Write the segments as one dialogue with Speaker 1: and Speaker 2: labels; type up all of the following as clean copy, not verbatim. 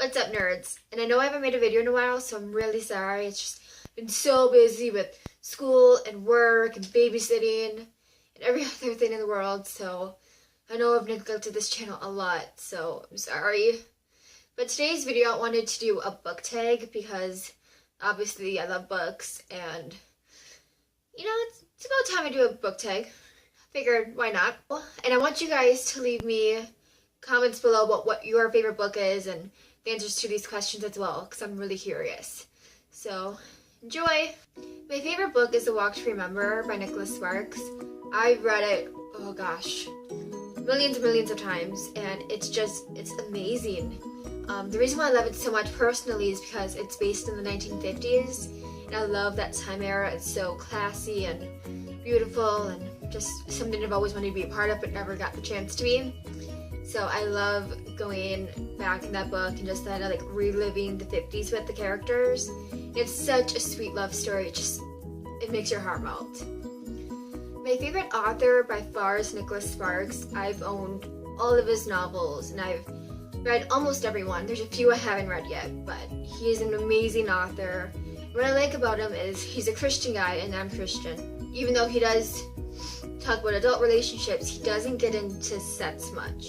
Speaker 1: What's up, nerds? And I know I haven't made a video in a while, so I'm really sorry. It's just been so busy with school and work and babysitting and every other thing in the world, so I know I've neglected this channel a lot, so I'm sorry. But today's video I wanted to do a book tag because obviously I love books and it's about time I do a book tag. Figured, why not? And I want you guys to leave me comments below about what your favorite book is and the answers to these questions as well, because I'm really curious. So, enjoy! My favorite book is A Walk to Remember by Nicholas Sparks. I've read it, oh gosh, millions and millions of times, and it's amazing. The reason why I love it so much personally is because it's based in the 1950s, and I love that time era. It's so classy and beautiful, and just something I've always wanted to be a part of but never got the chance to be. So I love going back in that book and just kind of like reliving the 50s with the characters. It's such a sweet love story. It makes your heart melt. My favorite author by far is Nicholas Sparks. I've owned all of his novels and I've read almost every one. There's a few I haven't read yet, but he is an amazing author. What I like about him is he's a Christian guy and I'm Christian. Even though he does talk about adult relationships, he doesn't get into sex much.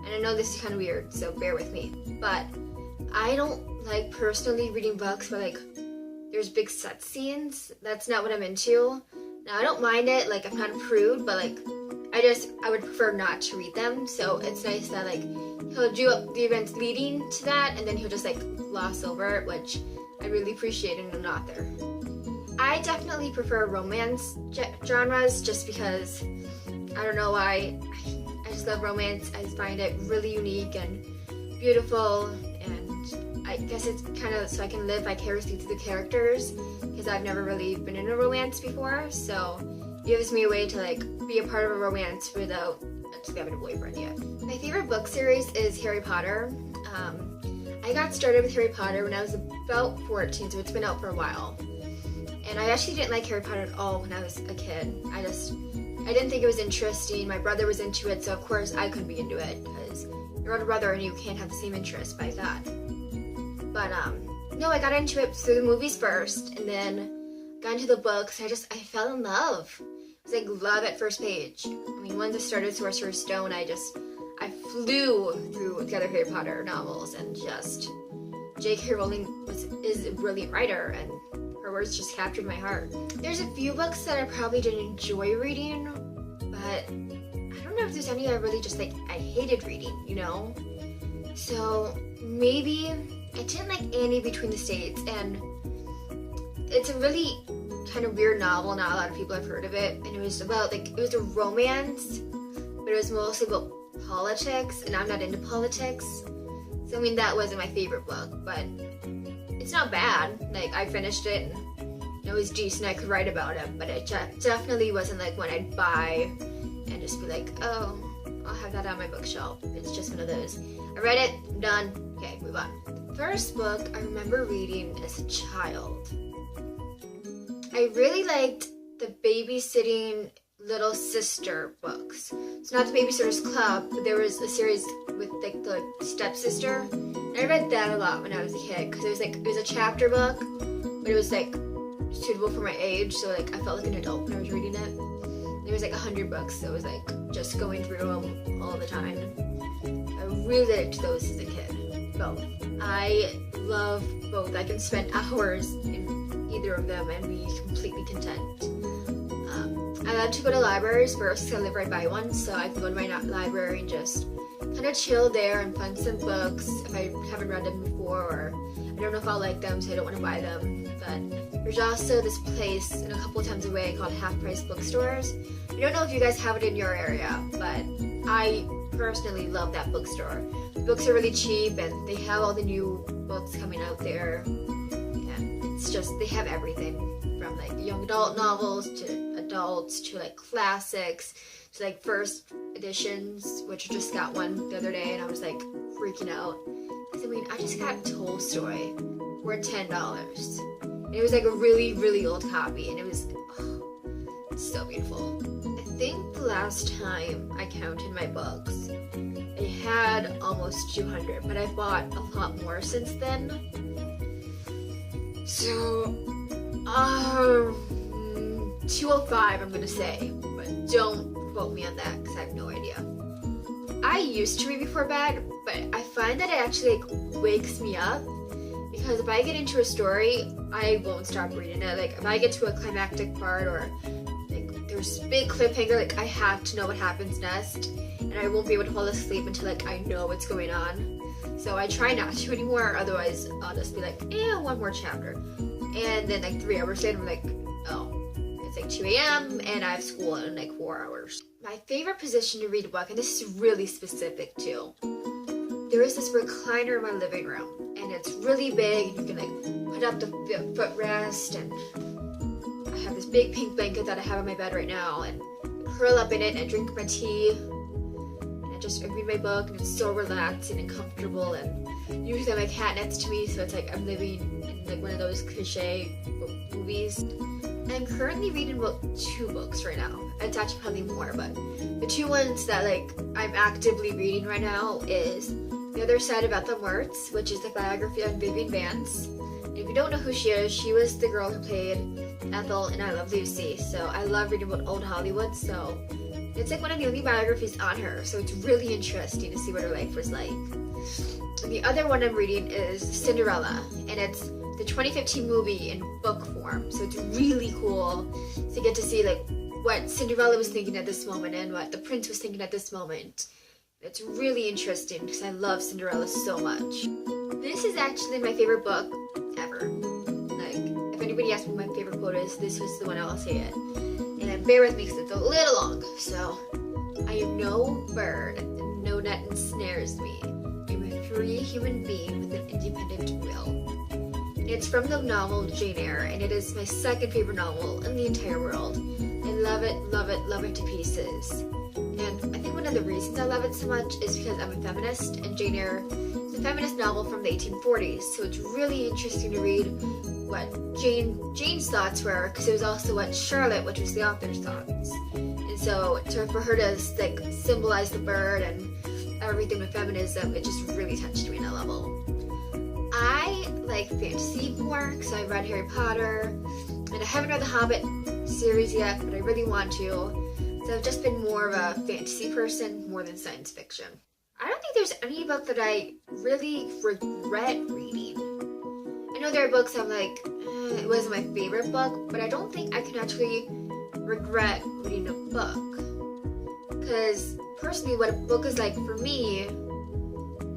Speaker 1: And I know this is kind of weird, so bear with me. But I don't like personally reading books where like there's big sex scenes. That's not what I'm into. Now I don't mind it, like I'm not a prude, but like I would prefer not to read them. So it's nice that like he'll do up the events leading to that and then he'll just like gloss over it, which I really appreciate in an author. I definitely prefer romance genres just because I don't know why. I just love romance. I find it really unique and beautiful, and I guess it's kind of so I can live vicariously through the characters because I've never really been in a romance before, so it gives me a way to like be a part of a romance without actually having a boyfriend yet. My favorite book series is Harry Potter. I got started with Harry Potter when I was about 14, so it's been out for a while. And I actually didn't like Harry Potter at all when I was a kid. I didn't think it was interesting. My brother was into it, so of course I couldn't be into it because you're older brother and you can't have the same interest by that. But no, I got into it through the movies first and then got into the books. I fell in love. It was like love at first page. I mean, once I started Sorcerer's Stone, I flew through the other Harry Potter novels and just J.K. Rowling is a brilliant writer and her words just captured my heart. There's a few books that I probably didn't enjoy reading, but I don't know if there's any I really just like, I hated reading, you know? So maybe, I didn't like Annie Between the States, and it's a really kind of weird novel, not a lot of people have heard of it, and it was about like, it was a romance, but it was mostly about politics, and I'm not into politics. So I mean, that wasn't my favorite book, but it's not bad. Like, I finished it and it was decent. I could write about it, but it definitely wasn't like one I'd buy and just be like, oh, I'll have that on my bookshelf. It's just one of those. I read it, I'm done, okay, move on. The first book I remember reading as a child. I really liked the Babysitting Little Sister books. It's not the Babysitter's Club, but there was a series with like the stepsister. And I read that a lot when I was a kid because it was a chapter book, but it was like suitable for my age, so like I felt like an adult when I was reading it. And there was like 100 books, so it was like just going through them all the time. I really liked those as a kid. Both. I love both. I can spend hours in either of them and be completely content. I love to go to libraries first because I live right by one, so I can go to my library and just kind of chill there and find some books if I haven't read them before, or I don't know if I'll like them, so I don't want to buy them. But there's also this place a couple of towns away called Half Price Bookstores. I don't know if you guys have it in your area, but I personally love that bookstore. The books are really cheap and they have all the new books coming out there, and it's just, they have everything from like young adult novels to adults to like classics to like first editions, which I just got one the other day and I was like freaking out because I mean, I just got Tolstoy for $10 and it was like a really, really old copy and it was so beautiful. I think the last time I counted my books, I had almost 200, but I bought a lot more since then. So, 205 I'm gonna say, but don't quote me on that because I have no idea. I used to read before bed, but I find that it actually like wakes me up, because if I get into a story, I won't stop reading it. Like if I get to a climactic part or like there's a big cliffhanger, like I have to know what happens next, and I won't be able to fall asleep until like I know what's going on. So I try not to anymore, otherwise I'll just be like, one more chapter. And then like 3 hours in, I'm like, oh, it's like 2 a.m. and I have school in like 4 hours. My favorite position to read a book, and this is really specific too, there is this recliner in my living room, and it's really big, and you can like put up the footrest, and I have this big pink blanket that I have on my bed right now, and I curl up in it and I drink my tea, and I read my book, and it's so relaxing and comfortable, and usually I have my cat next to me, so it's like I'm living in like one of those cliche movies. I'm currently reading about 2 books right now. It's actually probably more, but the 2 ones that like I'm actively reading right now is The Other Side of Ethel Mertz, which is the biography on Vivian Vance. And if you don't know who she is, she was the girl who played Ethel in I Love Lucy. So I love reading about old Hollywood, so it's like one of the only biographies on her, so it's really interesting to see what her life was like. And the other one I'm reading is Cinderella, and it's the 2015 movie in book form, so it's really cool to get to see like what Cinderella was thinking at this moment and what the prince was thinking at this moment. It's really interesting because I love Cinderella so much. This is actually my favorite book ever. Like, if anybody asks me what my favorite quote is, this was the one I'll say it. And bear with me because it's a little long. So, I am no bird, and no net ensnares me. I'm a free human being with an independent will. It's from the novel Jane Eyre, and it is my second favorite novel in the entire world. I love it, love it, love it to pieces. And I think one of the reasons I love it so much is because I'm a feminist, and Jane Eyre is a feminist novel from the 1840s, so it's really interesting to read what Jane's thoughts were, because it was also what Charlotte, which was the author's thoughts. And so for her to like symbolize the bird and everything with feminism, it just really touched me on a level. I like fantasy more, so I read Harry Potter, and I haven't read the Hobbit series yet, but I really want to. So I've just been more of a fantasy person more than science fiction. I don't think there's any book that I really regret reading. I know there are books I'm like, it wasn't my favorite book, but I don't think I can actually regret reading a book. Because personally, what a book is like for me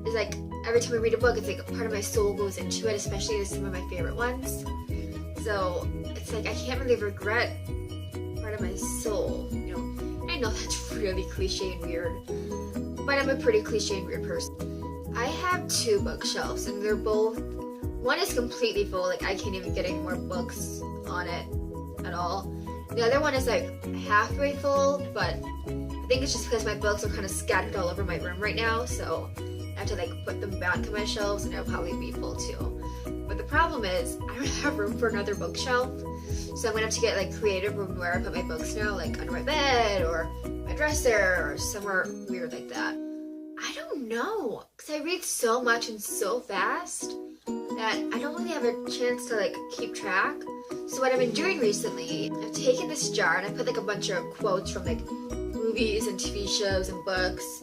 Speaker 1: is like, every time I read a book, it's like a part of my soul goes into it, especially some of my favorite ones. So it's like I can't really regret part of my soul, you know. I know that's really cliche and weird, but I'm a pretty cliche and weird person. I have 2 bookshelves, and they're both, one is completely full, like I can't even get any more books on it at all. The other one is like halfway full, but I think it's just because my books are kind of scattered all over my room right now, so I have to like put them back on my shelves, and it'll probably be full too. But the problem is, I don't have room for another bookshelf, so I'm gonna have to get like creative room where I put my books now, like under my bed or my dresser or somewhere weird like that. I don't know, because I read so much and so fast that I don't really have a chance to like keep track. So what I've been doing recently, I've taken this jar and I put like a bunch of quotes from like movies and TV shows and books.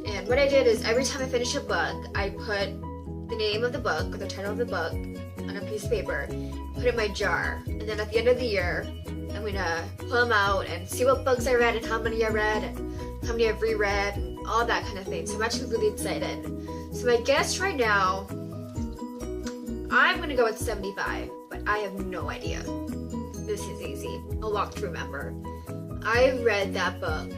Speaker 1: And what I did is every time I finish a book, I put the name of the book or the title of the book on a piece of paper, put it in my jar, and then at the end of the year, I'm gonna pull them out and see what books I read and how many I read and how many I've reread and all that kind of thing. So I'm actually really excited. So my guess right now, I'm gonna go with 75, but I have no idea. This is easy. I'll walk to remember. I read that book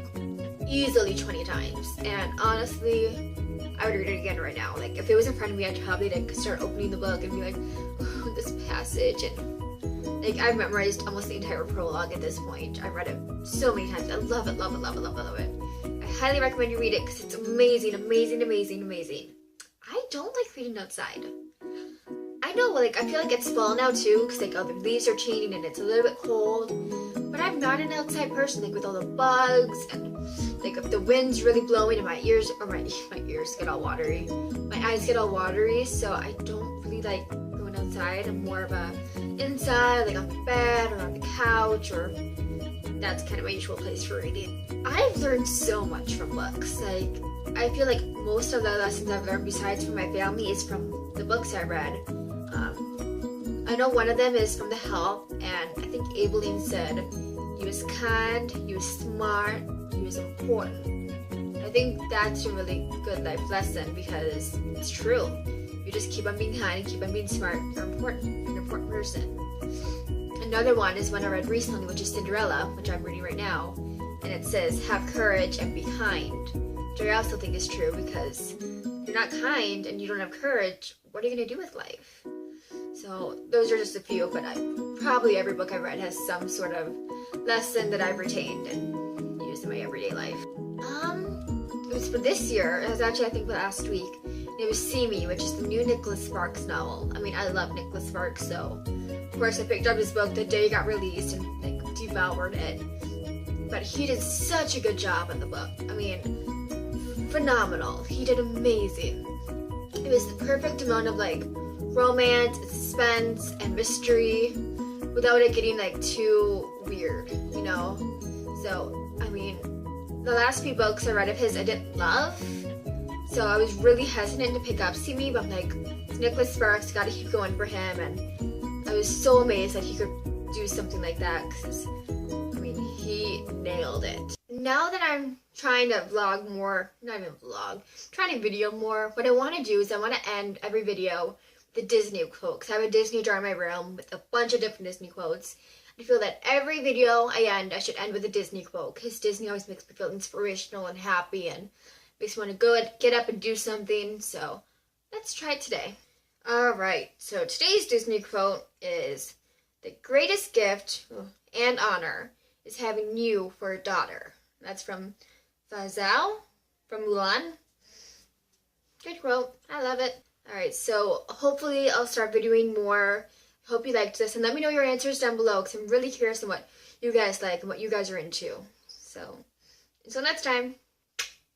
Speaker 1: easily 20 times, and honestly, I would read it again right now. Like if it was in front of me, I'd probably like start opening the book and be like, oh, this passage, and like I've memorized almost the entire prologue at this point. I've read it so many times. I love it, love it, love it, love it, love it. I highly recommend you read it because it's amazing, amazing, amazing, amazing. I don't like reading outside. I know, like I feel like it's fall now too, because like all the leaves are changing and it's a little bit cold. But I'm not an outside person, like with all the bugs and like if the wind's really blowing and my ears get all watery, my eyes get all watery, so I don't really like going outside. I'm more of a inside, like on the bed or on the couch, or that's kind of my usual place for reading. I've learned so much from books. Like, I feel like most of the lessons I've learned besides from my family is from the books I read. I know one of them is from The Help, and I think Aibileen said he was kind, he was smart, he was important. I think that's a really good life lesson because it's true. You just keep on being kind and keep on being smart. You're important. You're an important person. Another one is one I read recently, which is Cinderella, which I'm reading right now, and it says, have courage and be kind, which I also think is true because if you're not kind and you don't have courage, what are you going to do with life? So those are just a few, but probably every book I've read has some sort of lesson that I've retained and used in my everyday life. It was for this year. It was actually, I think, last week. And it was See Me, which is the new Nicholas Sparks novel. I mean, I love Nicholas Sparks, so of course I picked up his book the day it got released and like devoured it. But he did such a good job in the book. I mean, phenomenal. He did amazing. It was the perfect amount of like romance, suspense, and mystery without it getting like too weird, you know? So, I mean, the last few books I read of his I didn't love, so I was really hesitant to pick up See Me, but I'm like, it's Nicholas Sparks, gotta keep going for him, and I was so amazed that he could do something like that, because, I mean, he nailed it. Now that I'm trying to vlog more, not even vlog, trying to video more, what I want to do is I want to end every video the Disney quote, because I have a Disney jar in my room with a bunch of different Disney quotes. I feel that every video I should end with a Disney quote, because Disney always makes me feel inspirational and happy and makes me want to go and get up and do something. So let's try it today. Alright, so today's Disney quote is, the greatest gift and honor is having you for a daughter. That's from Fa Zhao from Mulan. Good quote. I love it. Alright, so hopefully I'll start videoing more. Hope you liked this, and let me know your answers down below because I'm really curious on what you guys like and what you guys are into. So, until next time.